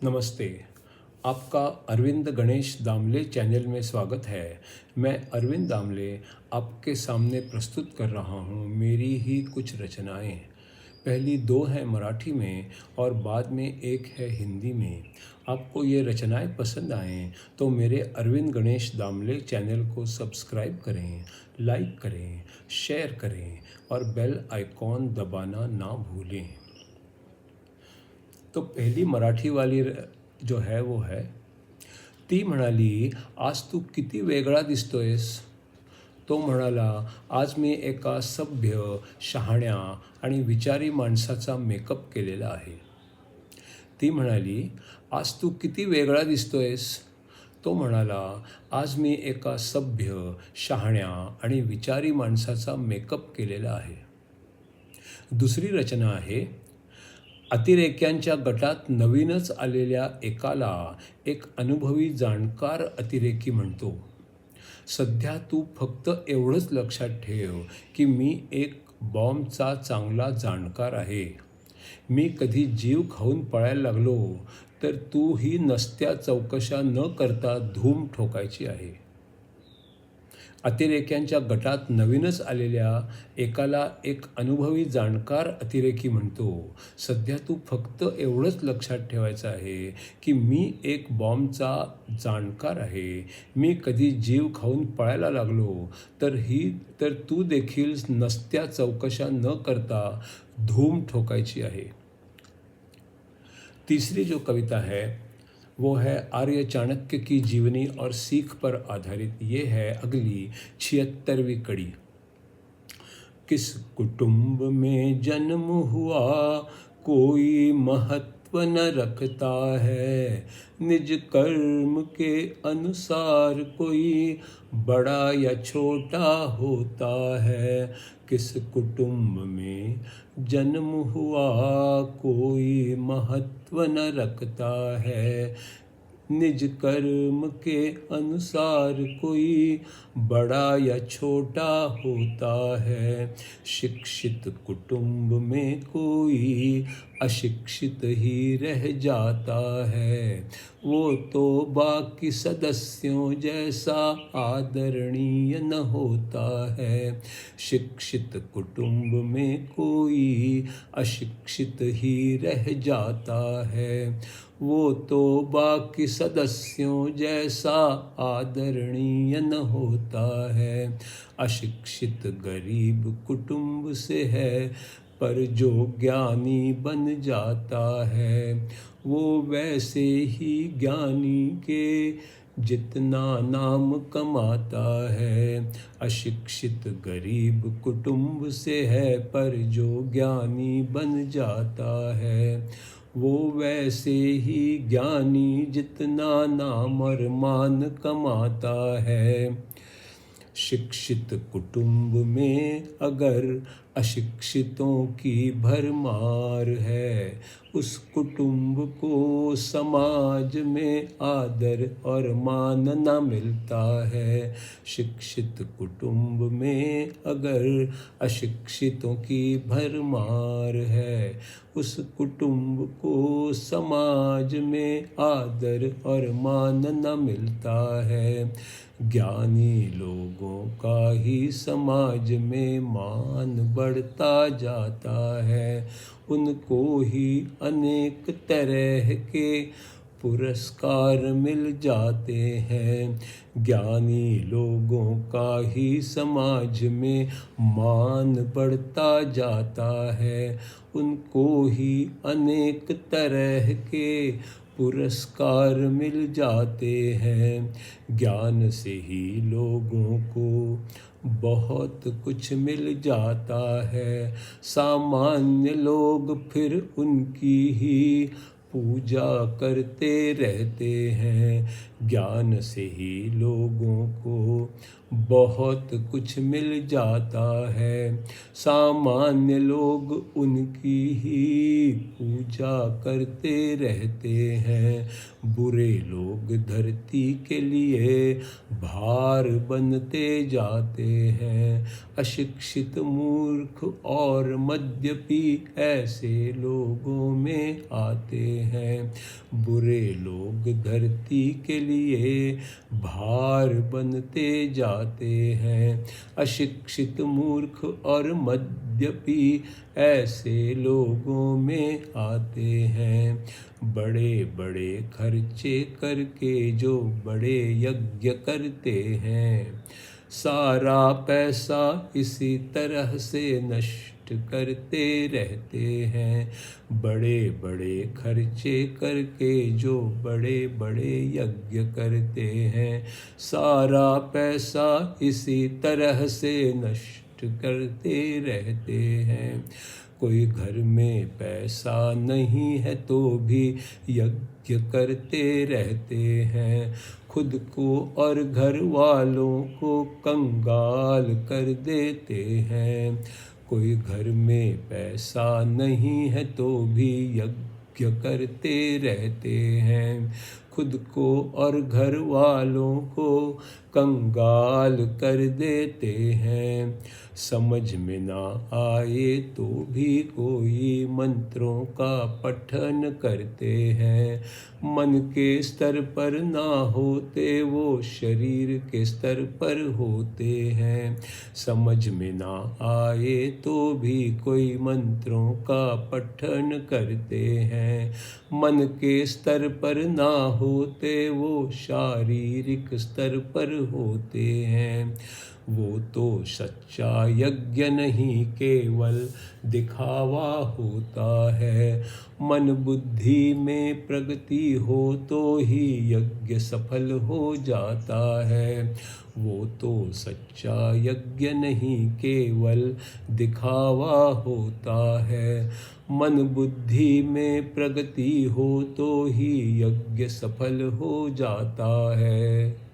नमस्ते। आपका अरविंद गणेश दामले चैनल में स्वागत है। मैं अरविंद दामले आपके सामने प्रस्तुत कर रहा हूँ मेरी ही कुछ रचनाएं। पहली दो हैं मराठी में और बाद में एक है हिंदी में। आपको ये रचनाएं पसंद आएँ तो मेरे अरविंद गणेश दामले चैनल को सब्सक्राइब करें, लाइक करें, शेयर करें और बेल आइकॉन दबाना ना भूलें। तो पहली मराठी वाली जो है वो है, ती म्हणाली आज तू किती वेगळा दिसतोयस. तो म्हणाला आज मी एका सभ्य, शहाण्या आणि विचारी माणसाचा मेकअप केलेला आहे. ती म्हणाली आज तू किती वेगळा दिसतोयस. तो म्हणाला आज मी एका सभ्य, शहाण्या आणि विचारी माणसाचा मेकअप केलेला आहे. दुसरी रचना आहे, अतिरेक्यांच्या गटात नवीनच आलेल्या एकाला एक अनुभवी जाणकार अतिरेकी म्हणतो, सध्या तू फक्त एवढंच लक्षात ठेव की मी एक बॉम्बचा चांगला जाणकार आहे. मी कधी जीव खाऊन पळायला लागलो तर तू ही नसत्या चौकशा न करता धूम ठोकायची आहे. अतिरेक्यांच्या गटात नवीनच आलेल्या एकाला एक अनुभवी जाणकार अतिरेकी म्हणतो, सध्या तू फक्त एवढंच लक्षात ठेवायचं आहे की मी एक बॉम्बचा जाणकार आहे. मी कधी जीव खाऊन पळायला लागलो तर तू देखील नसत्या चौकशा न करता धूम ठोकायची आहे. तीसरी जो कविता है वो है आर्य चाणक्य की जीवनी और सीख पर आधारित. ये है अगली 76वीं कड़ी. किस कुटुंब में जन्म हुआ कोई महत्व न रखता है, निज कर्म के अनुसार कोई बड़ा या छोटा होता है. किस कुटुंब में जन्म हुआ कोई महत्व न रखता है, निज कर्म के अनुसार कोई बड़ा या छोटा होता है. शिक्षित कुटुंब में कोई अशिक्षित ही रह जाता है, वो तो बाकी सदस्यों जैसा आदरणीय न होता है. शिक्षित कुटुंब में कोई अशिक्षित ही रह जाता है, वो तो बाकी सदस्यों जैसा आदरणीय न होता है. अशिक्षित गरीब कुटुंब से है पर जो ज्ञानी बन जाता है, वो वैसे ही ज्ञानी के जितना नाम कमाता है. अशिक्षित गरीब कुटुंब से है पर जो ज्ञानी बन जाता है, वो वैसे ही ज्ञानी जितना नाम और मान कमाता है. शिक्षित कुटुंब में अगर अशिक्षितों की भरमार है, उस कुटुंब को समाज में आदर और मान न मिलता है. शिक्षित कुटुंब में अगर अशिक्षितों की भरमार है, उस कुटुंब को समाज में आदर और मान न मिलता है. ज्ञानी लोगों का ही समाज में मान बढ़ता जाता है, उनको ही अनेक तरह के पुरस्कार मिल जाते हैं. ज्ञानी लोगों का ही समाज में मान बढ़ता जाता है, उनको ही अनेक तरह के पुरस्कार मिल जाते हैं. ज्ञान से ही लोगों को बहुत कुछ मिल जाता है. सामान्य लोग फिर उनकी ही पूजा करते रहते हैं. ज्ञान से ही लोगों को बहुत कुछ मिल जाता है। सामान्य लोग उनकी ही पूजा करते रहते हैं। बुरे लोग धरती के लिए भार बनते जाते हैं। अशिक्षित, मूर्ख और मद्यपी ऐसे लोगों में आते हैं। बुरे लोग धरती के लिए भार बनते जाते हैं। अशिक्षित, मूर्ख और मद्यपी ऐसे लोगों में आते हैं। बड़े बड़े खर्चे करके जो बड़े यज्ञ करते हैं, सारा पैसा इसी तरह से नष्ट करते रहते हैं। बड़े बड़े खर्चे करके जो बड़े बड़े यज्ञ करते हैं, सारा पैसा इसी तरह से नष्ट करते रहते हैं। कोई घर में पैसा नहीं है तो भी यज्ञ करते रहते हैं। खुद को और घर वालों को कंगाल कर देते हैं। कोई घर में पैसा नहीं है तो भी यज्ञ करते रहते हैं। खुद को और घर वालों को कंगाल कर देते हैं। समझ में ना आए तो भी कोई मंत्रों का पठन करते हैं। मन के स्तर पर ना होते वो शरीर के स्तर पर होते हैं। समझ में ना आए तो भी कोई मंत्रों का पठन करते हैं। मन के स्तर पर ना होते वो शारीरिक स्तर पर होते हैं। वो तो सच्चा यज्ञ नहीं, केवल दिखावा होता है। मन बुद्धि में प्रगति हो तो ही यज्ञ सफल हो जाता है। वो तो सच्चा यज्ञ नहीं, केवल दिखावा होता है। मन बुद्धि में प्रगति हो तो ही यज्ञ सफल हो जाता है।